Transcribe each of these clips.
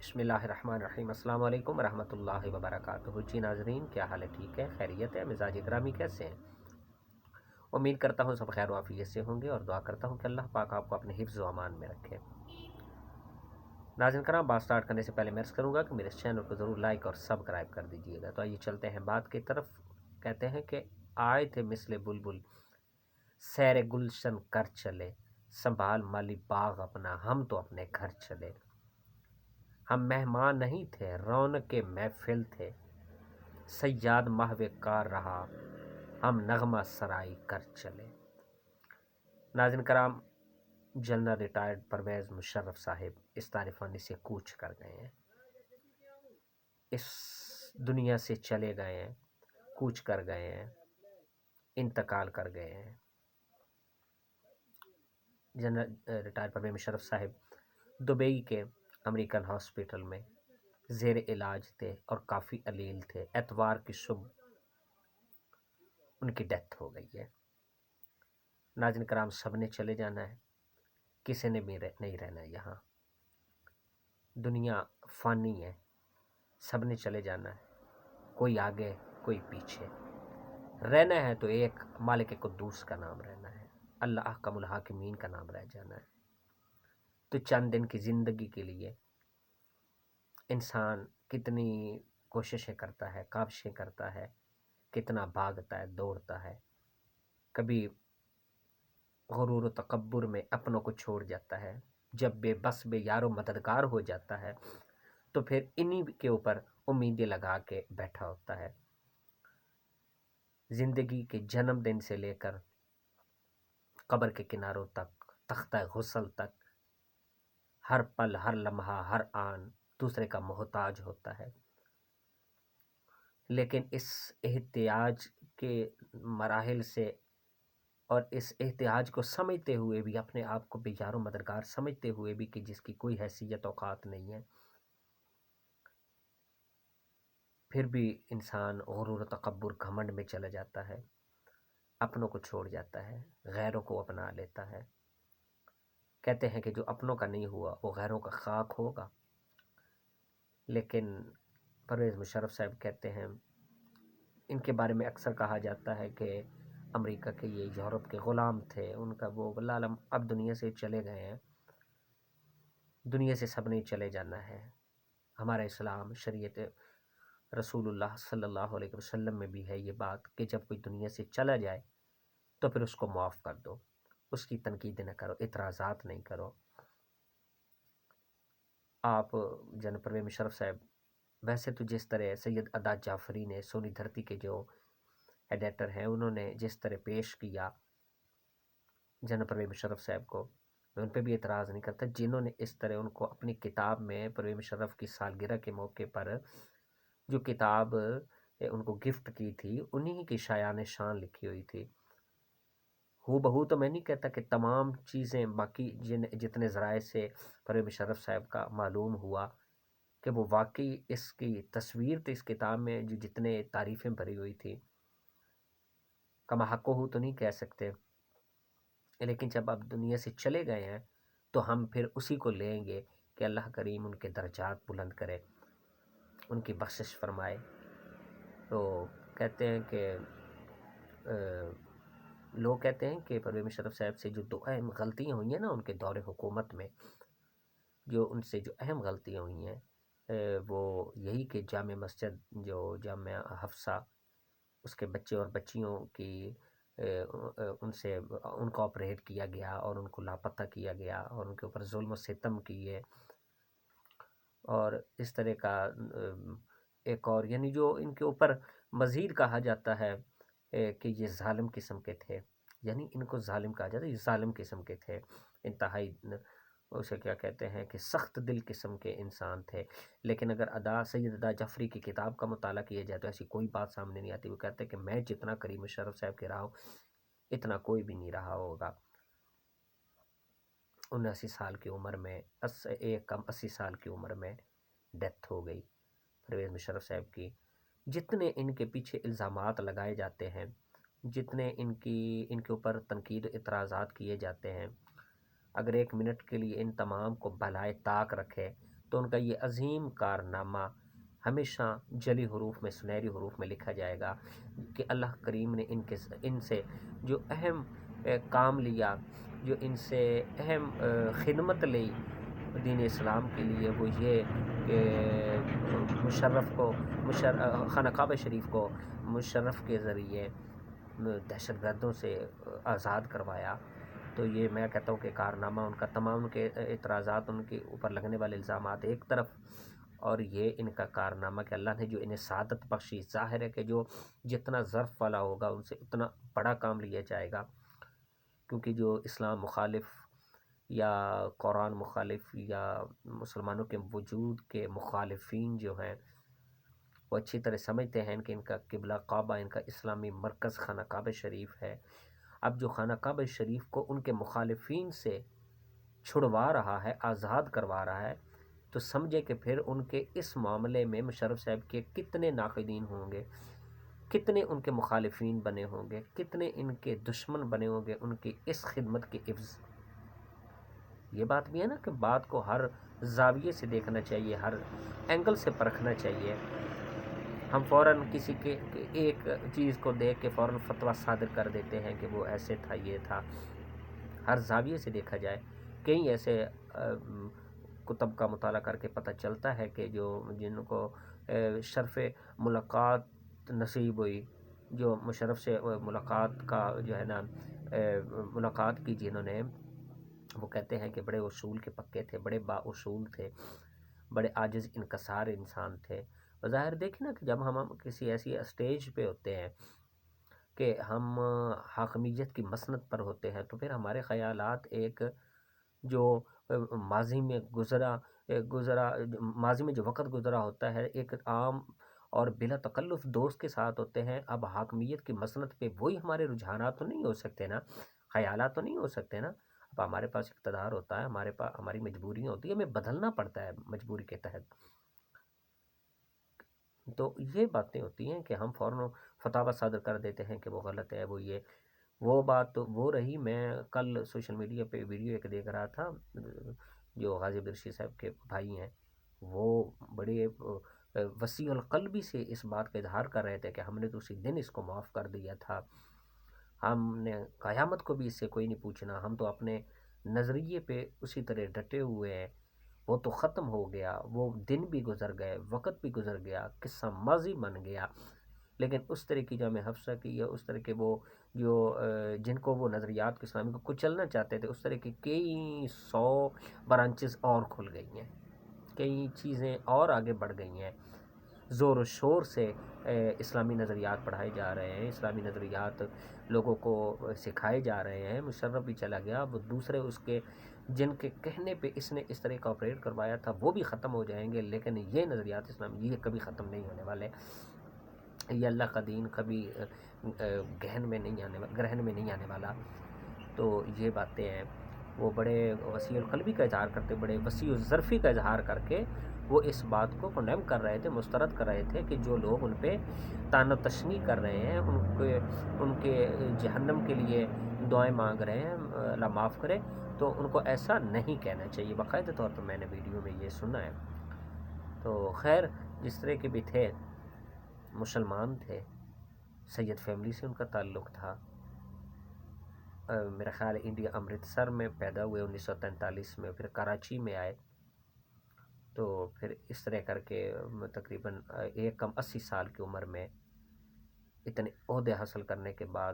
بسم اللہ الرحمن الرحیم۔ السلام علیکم ورحمۃ اللہ وبرکاتہ۔ جی ناظرین، کیا حال ہے؟ ٹھیک ہے؟ خیریت ہے؟ مزاج گرامی کیسے ہیں؟ امید کرتا ہوں سب خیر و عافیت سے ہوں گے اور دعا کرتا ہوں کہ اللہ پاک آپ کو اپنے حفظ و امان میں رکھے۔ ناظرین کرام، بات سٹارٹ کرنے سے پہلے میں عرض کروں گا کہ میرے اس چینل کو ضرور لائک اور سبسکرائب کر دیجیے گا۔ تو آئیے چلتے ہیں بات کی طرف۔ کہتے ہیں کہ آئے تھے مثل بلبل سیر گلشن کر چلے، سنبھال مالی باغ اپنا، ہم تو اپنے گھر چلے۔ ہم مہمان نہیں تھے، رونق محفل تھے، صیاد محو کار رہا، ہم نغمہ سرائی کر چلے۔ ناظرین کرام، جنرل ریٹائرڈ پرویز مشرف صاحب اس دار فانی سے کوچ کر گئے ہیں، اس دنیا سے چلے گئے ہیں، کوچ کر گئے ہیں، انتقال کر گئے ہیں۔ جنرل ریٹائرڈ پرویز مشرف صاحب دبئی کے امریکن ہاسپٹل میں زیر علاج تھے اور کافی علیل تھے۔ اتوار کی صبح ان کی ڈیتھ ہو گئی ہے۔ ناظرین کرام، سب نے چلے جانا ہے، کسی نے بھی نہیں رہنا ہے یہاں۔ دنیا فانی ہے، سب نے چلے جانا ہے، کوئی آگے کوئی پیچھے۔ رہنا ہے تو ایک مالک قدوس کا نام رہنا ہے، اللہ احکم الحاکمین کا نام رہ جانا ہے۔ تو چند دن کی زندگی کے لیے انسان کتنی کوششیں کرتا ہے، کاوشیں کرتا ہے، کتنا بھاگتا ہے، دوڑتا ہے، کبھی غرور و تکبر میں اپنوں کو چھوڑ جاتا ہے۔ جب بے بس بے یار و مددگار ہو جاتا ہے تو پھر انہی کے اوپر امیدیں لگا کے بیٹھا ہوتا ہے۔ زندگی کے جنم دن سے لے کر قبر کے کناروں تک، تختہ غسل تک، ہر پل، ہر لمحہ، ہر آن دوسرے کا محتاج ہوتا ہے۔ لیکن اس احتیاج کے مراحل سے اور اس احتیاج کو سمجھتے ہوئے بھی، اپنے آپ کو بے یار و مددگار سمجھتے ہوئے بھی کہ جس کی کوئی حیثیت اوقات نہیں ہے، پھر بھی انسان غرور و تکبر گھمنڈ میں چلا جاتا ہے، اپنوں کو چھوڑ جاتا ہے، غیروں کو اپنا لیتا ہے۔ کہتے ہیں کہ جو اپنوں کا نہیں ہوا وہ غیروں کا خاک ہوگا۔ لیکن پرویز مشرف صاحب کہتے ہیں، ان کے بارے میں اکثر کہا جاتا ہے کہ امریکہ کے یہ یورپ کے غلام تھے، ان کا وہ واللہ عالم اب دنیا سے چلے گئے ہیں۔ دنیا سے سب نے چلے جانا ہے۔ ہمارا اسلام، شریعت رسول اللہ صلی اللہ علیہ وسلم میں بھی ہے یہ بات کہ جب کوئی دنیا سے چلا جائے تو پھر اس کو معاف کر دو، اس کی تنقید نہ کرو، اعتراضات نہیں کرو۔ آپ جنرل پرویز مشرف صاحب، ویسے تو جس طرح سید ادا جعفری نے، سونی دھرتی کے جو ایڈیٹر ہیں، انہوں نے جس طرح پیش کیا جنرل پرویز مشرف صاحب کو، میں ان پہ بھی اعتراض نہیں کرتا۔ جنہوں نے اس طرح ان کو اپنی کتاب میں پرویز مشرف کی سالگرہ کے موقع پر جو کتاب ان کو گفٹ کی تھی، انہی کی شایان شان لکھی ہوئی تھی۔ ہو بہو تو میں نہیں کہتا کہ تمام چیزیں باقی جتنے ذرائع سے پرویز مشرف صاحب کا معلوم ہوا کہ وہ واقعی اس کی تصویر تھی اس کتاب میں، جو جتنے تعریفیں بھری ہوئی تھی، کما حق ہو تو نہیں کہہ سکتے۔ لیکن جب اب دنیا سے چلے گئے ہیں تو ہم پھر اسی کو لیں گے کہ اللہ کریم ان کے درجات بلند کرے، ان کی بخشش فرمائے۔ تو کہتے ہیں کہ لوگ کہتے ہیں کہ پرویز مشرف صاحب سے جو 2 اہم غلطیاں ہوئی ہیں نا ان کے دور حکومت میں، جو ان سے جو اہم غلطیاں ہوئی ہیں وہ یہی کہ جامع مسجد جو جامع حفصہ، اس کے بچے اور بچیوں کی ان کو آپریٹ کیا گیا اور ان کو لاپتہ کیا گیا اور ان کے اوپر ظلم و ستم کیے، اور اس طرح کا ایک اور یعنی جو ان کے اوپر مزید کہا جاتا ہے کہ یہ ظالم قسم کے تھے، یعنی ان کو ظالم کہا جاتا ہے، یہ ظالم قسم کے تھے، انتہائی اسے کیا کہتے ہیں کہ سخت دل قسم کے انسان تھے۔ لیکن اگر سید ادا جعفری کی کتاب کا مطالعہ کیا جائے تو ایسی کوئی بات سامنے نہیں آتی۔ وہ کہتے ہیں کہ میں جتنا قریب مشرف صاحب کے رہا ہوں اتنا کوئی بھی نہیں رہا ہوگا۔ 79 سال کی عمر میں، 80 سال کی عمر میں ڈیتھ ہو گئی پرویز مشرف صاحب کی۔ جتنے ان کے پیچھے الزامات لگائے جاتے ہیں، جتنے ان کے اوپر تنقید و اعتراضات کیے جاتے ہیں، اگر 1 منٹ کے لیے ان تمام کو بالائے طاق رکھے تو ان کا یہ عظیم کارنامہ ہمیشہ جلی حروف میں، سنہری حروف میں لکھا جائے گا کہ اللہ کریم نے ان سے جو اہم کام لیا، جو ان سے اہم خدمت لی دین اسلام کے لیے، وہ یہ کہ خانہ کعبہ شریف کو مشرف کے ذریعے دہشت گردوں سے آزاد کروایا۔ تو یہ میں کہتا ہوں کہ کارنامہ ان کا، تمام ان کے اعتراضات، ان کے اوپر لگنے والے الزامات ایک طرف، اور یہ ان کا کارنامہ کہ اللہ نے جو انہیں سعادت بخشی، ظاہر ہے کہ جو جتنا ظرف والا ہوگا ان سے اتنا بڑا کام لیا جائے گا، کیونکہ جو اسلام مخالف یا قرآن مخالف یا مسلمانوں کے وجود کے مخالفین جو ہیں، وہ اچھی طرح سمجھتے ہیں کہ ان کا قبلہ کعبہ، ان کا اسلامی مرکز خانہ کعبہ شریف ہے۔ اب جو خانہ کعبہ شریف کو ان کے مخالفین سے چھڑوا رہا ہے، آزاد کروا رہا ہے، تو سمجھے کہ پھر ان کے اس معاملے میں مشرف صاحب کے کتنے ناقدین ہوں گے، کتنے ان کے مخالفین بنے ہوں گے، کتنے ان کے دشمن بنے ہوں گے ان کی اس خدمت کے عوض۔ یہ بات بھی ہے نا کہ بات کو ہر زاویے سے دیکھنا چاہیے، ہر اینگل سے پرکھنا چاہیے۔ ہم فوراً کسی کے ایک چیز کو دیکھ کے فوراً فتویٰ صادر کر دیتے ہیں کہ وہ ایسے تھا، یہ تھا۔ ہر زاویے سے دیکھا جائے، کئی ایسے کتب کا مطالعہ کر کے پتہ چلتا ہے کہ جن کو شرف ملاقات نصیب ہوئی، جو مشرف سے ملاقات کا جو ہے نا ملاقات کی، جنہوں نے، وہ کہتے ہیں کہ بڑے اصول کے پکے تھے، بڑے با اصول تھے، بڑے عاجز انکسار انسان تھے۔ بظاہر دیکھیں نا کہ جب ہم کسی ایسی اسٹیج پہ ہوتے ہیں کہ ہم حاکمیت کی مسند پر ہوتے ہیں، تو پھر ہمارے خیالات ایک جو ماضی میں ماضی میں جو وقت گزرا ہوتا ہے، ایک عام اور بلا تکلف دوست کے ساتھ ہوتے ہیں۔ اب حاکمیت کی مسند پہ وہی ہمارے رجحانات تو نہیں ہو سکتے نا، خیالات تو نہیں ہو سکتے نا۔ اب ہمارے پاس اقتدار ہوتا ہے، ہماری مجبوریاں ہوتی ہیں، ہمیں بدلنا پڑتا ہے مجبوری کے تحت۔ تو یہ باتیں ہوتی ہیں کہ ہم فوراً فتاویٰ صادر کر دیتے ہیں کہ وہ غلط ہے، وہ یہ، وہ بات تو وہ رہی۔ میں کل سوشل میڈیا پہ ویڈیو ایک دیکھ رہا تھا، جو غازی عبدالرشید صاحب کے بھائی ہیں، وہ بڑے وسیع القلبی سے اس بات کا اظہار کر رہے تھے کہ ہم نے تو اسی دن اس کو معاف کر دیا تھا، ہم نے قیامت کو بھی اس سے کوئی نہیں پوچھنا، ہم تو اپنے نظریے پہ اسی طرح ڈٹے ہوئے ہیں، وہ تو ختم ہو گیا، وہ دن بھی گزر گئے، وقت بھی گزر گیا، قصہ ماضی بن گیا۔ لیکن اس طرح کی جامع حفصہ کی یا اس طرح کے وہ جو جن کو وہ نظریات کو اسلامی کو کچلنا چاہتے تھے، اس طرح کی کئی 100 برانچز اور کھل گئی ہیں، کئی چیزیں اور آگے بڑھ گئی ہیں، زور و شور سے اسلامی نظریات پڑھائے جا رہے ہیں، اسلامی نظریات لوگوں کو سکھائے جا رہے ہیں۔ مشرف بھی چلا گیا، وہ دوسرے اس کے جن کے کہنے پہ اس نے اس طرح کا آپریٹ کروایا تھا وہ بھی ختم ہو جائیں گے، لیکن یہ نظریات اسلامی یہ کبھی ختم نہیں ہونے والے۔ یہ اللہ کا دین کبھی گرہن میں نہیں آنے والا۔ تو یہ باتیں ہیں، وہ بڑے وسیع القلبی کا اظہار کرتے، بڑے وسیع الظرفی کا اظہار کر کے وہ اس بات کو کنڈیم کر رہے تھے، مسترد کر رہے تھے کہ جو لوگ ان پہ طعن و تشنیع کر رہے ہیں، ان کے جہنم کے لیے دعائیں مانگ رہے ہیں، اللہ معاف کرے، تو ان کو ایسا نہیں کہنا چاہیے۔ باقاعدہ طور پر میں نے ویڈیو میں یہ سنا ہے۔ تو خیر، جس طرح کے بھی تھے، مسلمان تھے، سید فیملی سے ان کا تعلق تھا، میرا خیال انڈیا امرتسر میں پیدا ہوئے 1943 میں، پھر کراچی میں آئے، تو پھر اس طرح کر کے تقریباً 80 سال کی عمر میں اتنے عہدے حاصل کرنے کے بعد،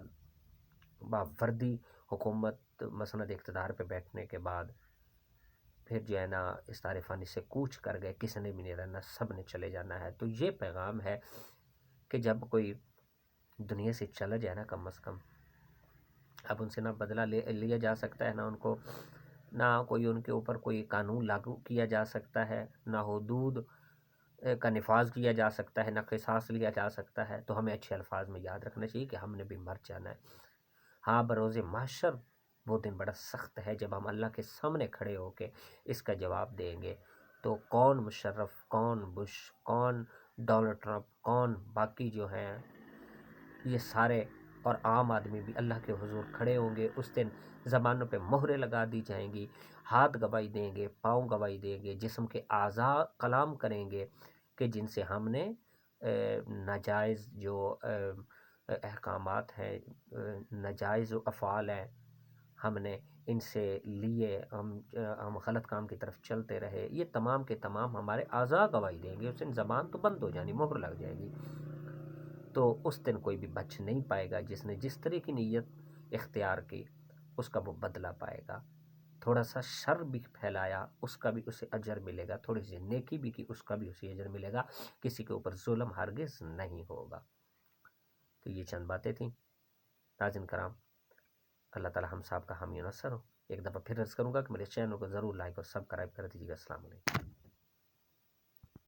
باوردی حکومت مسند اقتدار پہ بیٹھنے کے بعد، پھر جو ہے نا اس دار فانی سے کوچ کر گئے، کسی نے بھی نہیں رہنا، سب نے چلے جانا ہے۔ تو یہ پیغام ہے کہ جب کوئی دنیا سے چلا جائے نا، کم از کم اب ان سے نہ بدلہ لیا جا سکتا ہے، نہ کوئی ان کے اوپر کوئی قانون لاگو کیا جا سکتا ہے، نہ حدود کا نفاذ کیا جا سکتا ہے، نہ قصاص لیا جا سکتا ہے۔ تو ہمیں اچھے الفاظ میں یاد رکھنا چاہیے کہ ہم نے بھی مر جانا ہے۔ ہاں، بروز محشر وہ دن بڑا سخت ہے جب ہم اللہ کے سامنے کھڑے ہو کے اس کا جواب دیں گے، تو کون مشرف، کون بش، کون ڈونلڈ ٹرمپ، کون باقی جو ہیں، یہ سارے اور عام آدمی بھی اللہ کے حضور کھڑے ہوں گے. اس دن زبانوں پہ مہریں لگا دی جائیں گی، ہاتھ گواہی دیں گے، پاؤں گواہی دیں گے، جسم کے اعضاء کلام کریں گے کہ جن سے ہم نے ناجائز جو احکامات ہیں، ناجائز افعال ہیں، ہم نے ان سے لیے، ہم غلط کام کی طرف چلتے رہے، یہ تمام کے تمام ہمارے اعضاء گواہی دیں گے. اس دن زبان تو بند ہو جانی، مہر لگ جائے گی. تو اس دن کوئی بھی بچ نہیں پائے گا. جس نے جس طرح کی نیت اختیار کی اس کا وہ بدلہ پائے گا. تھوڑا سا شر بھی پھیلایا اس کا بھی اسے اجر ملے گا، تھوڑی سی نیکی بھی کی اس کا بھی اسے اجر ملے گا. کسی کے اوپر ظلم ہرگز نہیں ہوگا. تو یہ چند باتیں تھیں. ناظرین کرام، اللہ تعالی ہم صاحب کا حامی و نصر ہو. ایک دفعہ پھر عرض کروں گا کہ میرے چینل کو ضرور لائک اور سبسکرائب کر دیجیے گا. السلام علیکم.